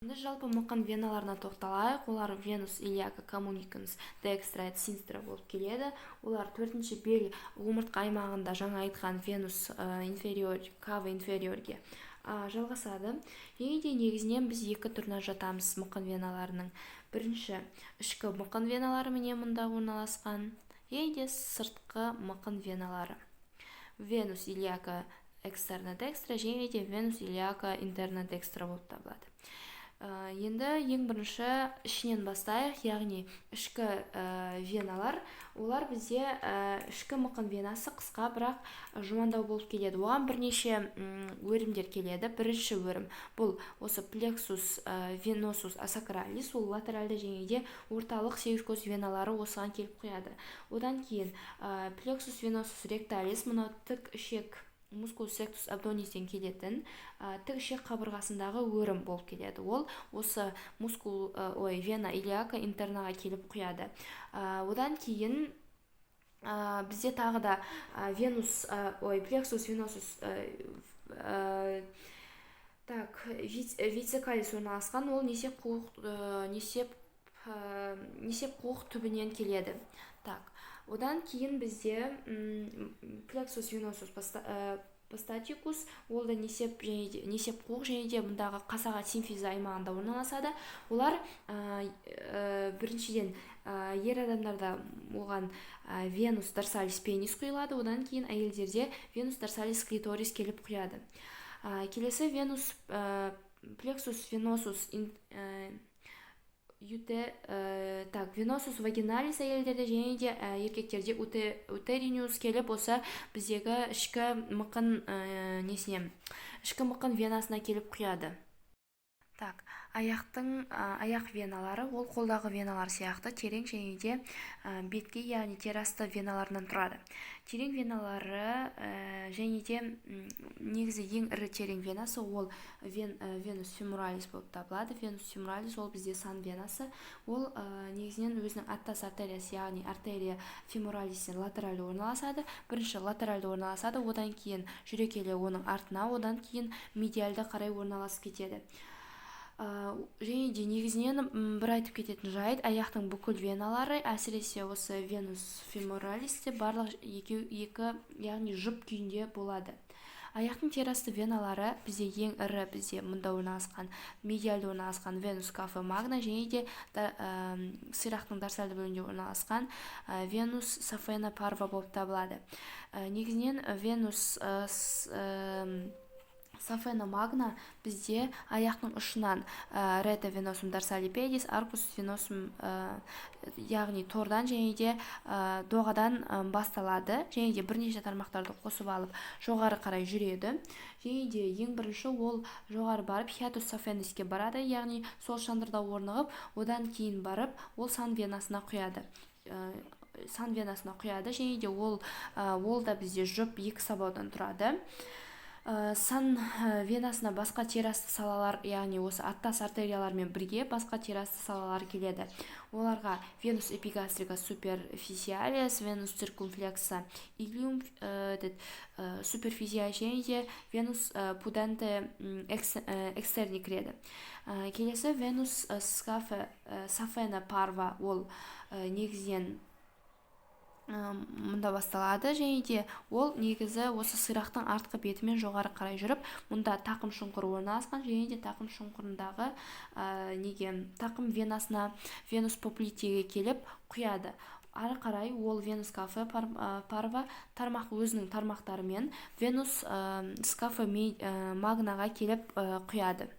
Енді жалпы мықын веналарына тоқталайық. Олар венус илиака коммуниканс декстра синстра болып келеді. Олар 4-ші бел омыртқа аймағында жаңа айтқан венус инфериор, кава инфериорге жалғасады. Және де негізінен біз екі түріне жатамыз мықын веналарының. Бірінші ішкі мықын веналары міне мұнда орналасқан, және де сыртқы мықын веналары. Венус илиака экстерна декстра және де венус илиака интерна декстра болып табылады. Енді ең бірінші ішінен бастайық, яғни ішкі веналар. Олар бізде ішкі мықын венасы қысқа, бірақ жұмандау болып келеді. Оған бірнеше өрімдер келеді. Бірінші өрім бұл осы плексус веносус асакралис, ол латеральды және де орталық сегіз көз веналары осыған келіп қояды. Одан кейін плексус веносус ректалис, мынау тік ішек мускулус ректус абдонистен келетін тік ішек қабырғасындағы өрім болып келеді. Ол осы вена илиака интернаға келіп құяды. Одан кейін бізде тағы да плексус веносус вицекалис орналасқан, ол несеп қуық түбінен келеді. Одан кейін бізде плексус веносус пастатикус, ол да несеп қуық және де мұндағы қасаға симфиза аймағында орналасады. Олар біріншіден ер адамдарда оған венус дорсалис пенис құйылады, одан кейін әйелдерде венус дорсалис клиторис келіп құяды. Келесі плексус веносус веносус вагиналис әйелдерде және де еркектерде утериниус келіп, осы біздегі ішкі мықын венасына келіп құяды. Аяқ веналары, ол қолдағы веналар сияқты терең және де бетке, яғни терасты веналарынан тұрады. Терең веналары және де негізі ең ірі терең венасы ол венус феморалис болып табылады. Венус феморалис ол бізде сан венасы. Ол негізінен өзінің аттас артериясы, яғни артерия феморалистен латеральды орналасады. Бірінші латеральды орналасады, одан кейін жүрекелі оның артына, одан кейін медиалды қарай орналасып кетеді. Және де негізінен бір айтып кететін жайт, аяқтың бүкіл веналары, әсіресе осы венус феморалисте барлық екі, яғни жұп күйінде болады. Аяқтың терасты веналары бізде ең ірі, бізде мұнда орналасқан, медиалды орналасқан венус кафе магна және де сирақтың дорсальды бөлігінде орналасқан венус сафена парва болып табылады. Негізінен венус сафена магна бізде аяқтың ұшынан рета веносум дорсалипедис, аркус веносум, яғни тордан және де доғадан басталады, және де бірнеше тармақтарды қосып алып жоғары қарай жүреді. Және де ең бірінші ол жоғары барып хиатус сафениске барады, яғни сол шандырда орнығып, одан кейін барып ол сан венасына құяды. Және де ол да бізде жұп екі сабаудан тұрады. Сан венасына басқа терасты салалар, яғни осы аттас артериялармен бірге басқа терасты салалар келеді. Оларға венус эпигастрика суперфициалис, венус циркумфлекса илиум суперфициалис және де венус пуданте экстерни кіреді. Келесі венус сафена парва, ол негізінен мұнда басталады, және де ол негізі осы сирақтың артқы бетімен жоғары қарай жүріп, мұнда тақым шұңқыры орналасқан, және де тақым шұңқырындағы тақым венасына венус поплитеге келіп құяды. Ары қарай ол венус кафе парва тармақ өзінің тармақтарымен венус скафе магнаға келіп құяды.